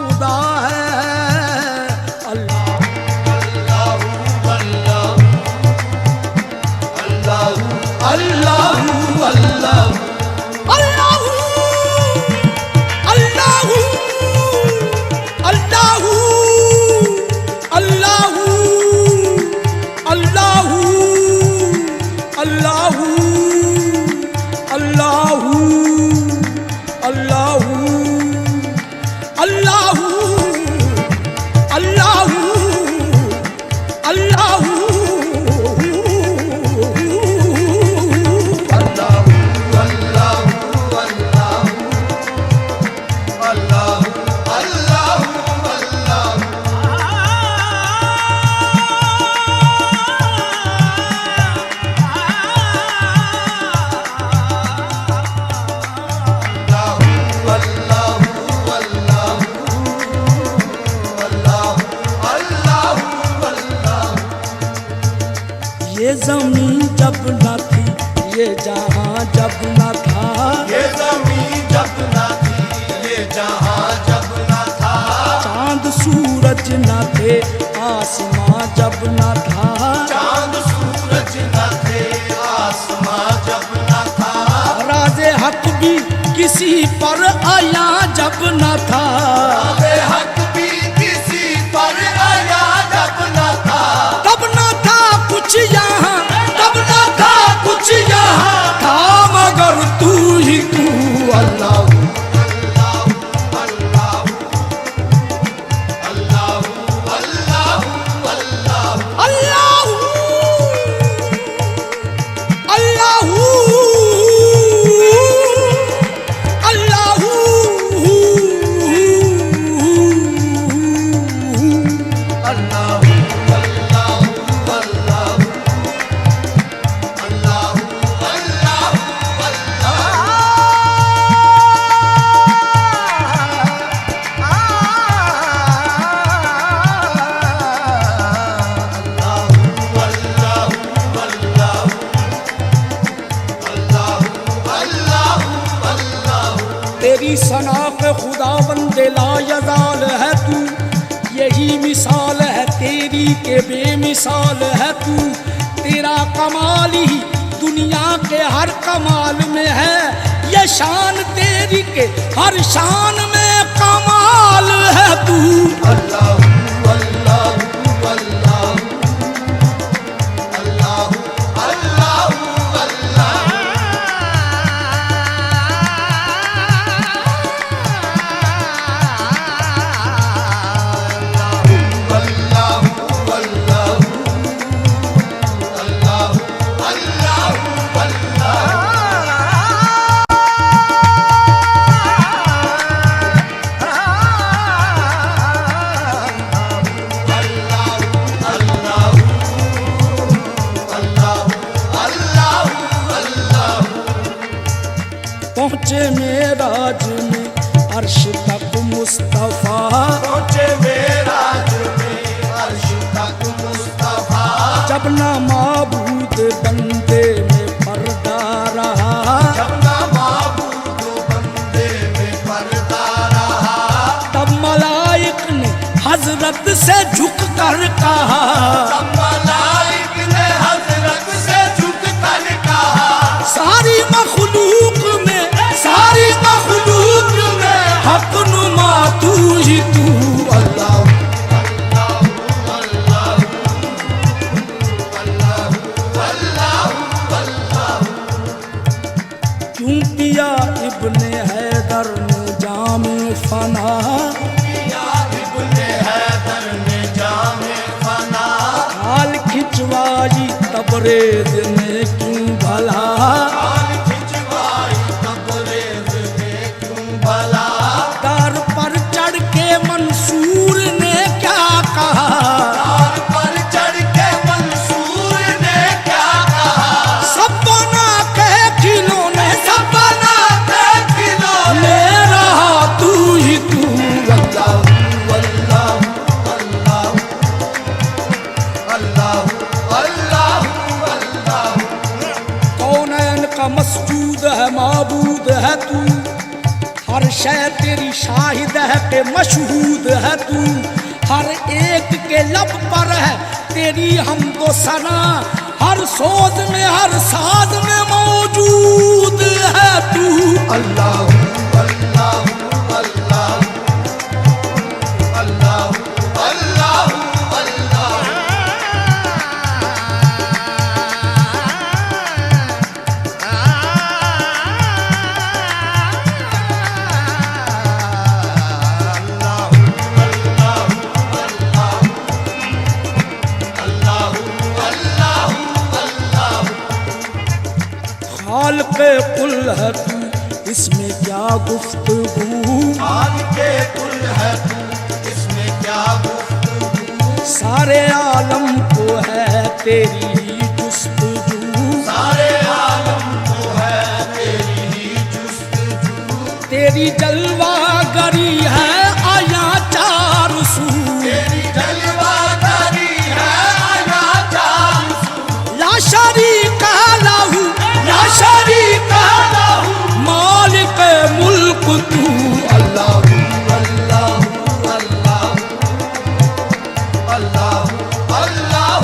खुदा है। अल्लाह अल्लाह अल्लाह ये ज़मीन जब न थी, ये जहां जब न था, ये ज़मीन जब न थी, ये जहां जब न था, चांद सूरज न थे, आसमां जब न था, चांद सूरज न थे, आसमां जब न था, राज़े हक भी किसी पर आया जब न था, राज़े हक भी किसी पर आया जब न था, तब न था कुछ यहाँ, तब न था कुछ यहाँ, था मगर तू ही तू। अल्लाह तेरी सना के खुदा बंदे लायज़ाल है तू, यही मिसाल है तेरी के बेमिसाल है तू। तेरा कमाल ही दुनिया के हर कमाल में है, ये शान तेरी के हर शान में कमाल है तू। अल्लाह अल्लाह अल्लाह अल्लाह अल्लाह पहुँचे मेराज में अर्श तक मुस्तफ़ा, पहुँचे मेराज में अर्श तक मुस्तफ़ा, जब ना माबूद बंदे में पर्दा रहा, जब ना माबूद बंदे में पर्दा रहा, तब मलाइक ने हजरत से झुक कर कहा, तब मलाइक ने हजरत से झुक कर कहा, सारी मखलूक में, सारी मखलूक में हक नुमा तू ही तू। अल्लाह क्यों पिया इब्ने हैदर ने जामे फना, इब्ने हैदर ने जामे फना, हाल खिंचवाई तबरेज ने क्यों भला, हाल खिंचवाई तबरेज ने क्यों भला, दर पर चढ़ के मंसूर ने क्या कहा, तार पर चढ़ के मंसूर ने क्या कहा, सब बना के खिलौने, सब बना के खिलौने, ले रहा तू ही तू। अल्लाह अल्लाह अल्लाह अल्लाह अल्लाह अल्लाह कि मशहूद है तू, हर एक के लब पर है तेरी हमदो सना, हर सोच में हर साज में मौजूद है तू। अल्लाह अल्लाह अल्लाह अल्लाह अल्लाह खालिक़े कुल है तू, इसमें क्या गुफ्तगू, खालिक़े कुल है तू, इसमें क्या गुफ्तगू, सारे आलम को है तेरी ही जुस्तजू, सारे आलम को है तेरी ही जुस्तजू, तेरी जलवागरी है आया चार सू, तेरी जलवागरी है आया चार सू, ला शरीक लहू ला शरीक लहू मालिक मुल्क तू। अल्लाह अल्लाह अल्लाह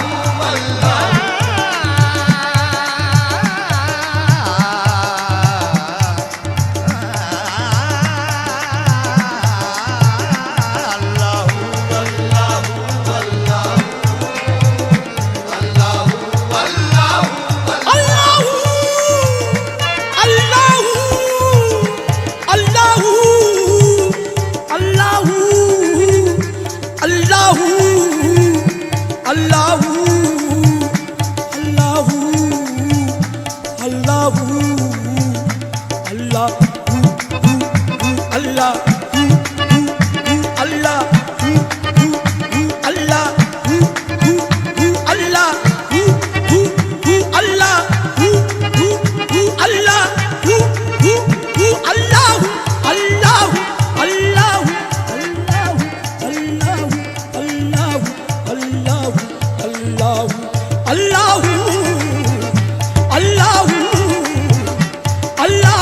अल्लाह अल्लाह अल्लाह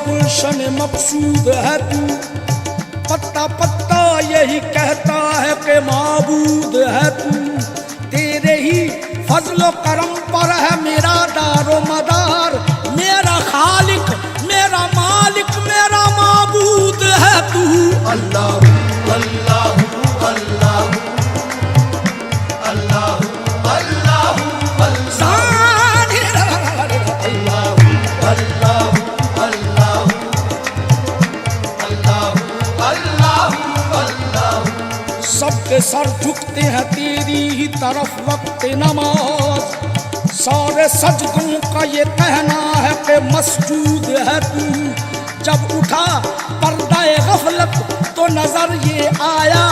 गुलशन मकसूद है तू, पत्ता पत्ता यही कहता है कि माबूद है तू, तेरे ही फजलो करम पर है मेरा दारो मदार, मेरा खालिक मेरा मालिक मेरा माबूद है तू। अल्लाह अल्लाह अल्लाह अल्लाह सबके सर झुकते हैं तेरी ही तरफ वक्त नमाज, सारे सजदों का ये कहना है कि मसजूद है तू, जब उठा पर्दा गफलत तो नजर ये आया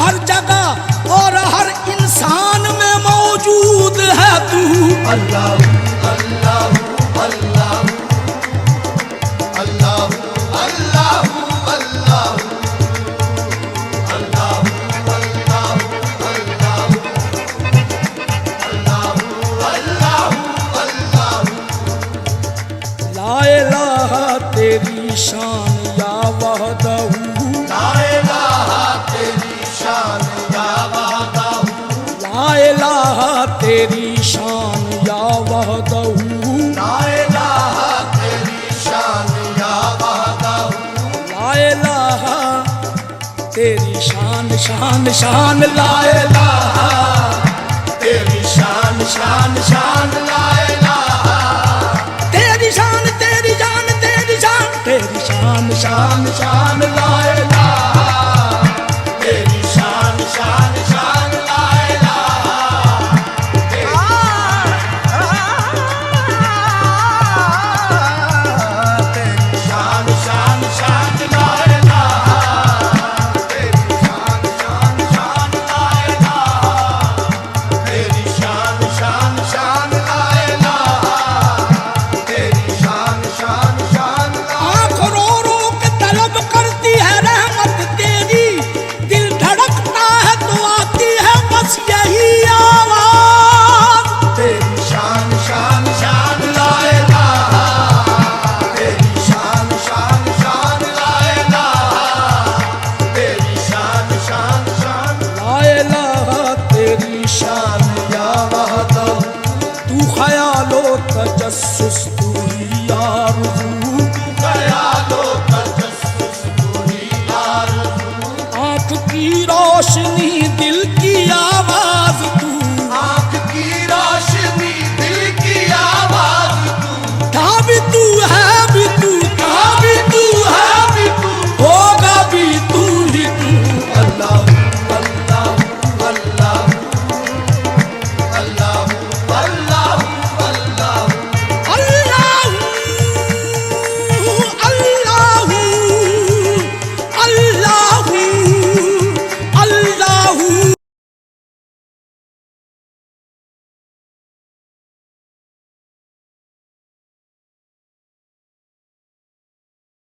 हर जगह और हर इंसान में मौजूद है तू। अल्लाह अल्लाह अल्लाह अल्लाह अल्लाह तेरी शान या वहदहू, ला इलाहा तेरी शान या वहदहू, ला इलाहा तेरी शान या वहदहू, ला इलाहा तेरी शान या वहदहू, ला इलाहा तेरी शान शान शान, ला इलाहा तेरी शान शान शान, ला इलाहा तेरी शान तेरी जान तेरी शान, तेरी शान शान शान, ला इलाहा आँख की रोशनी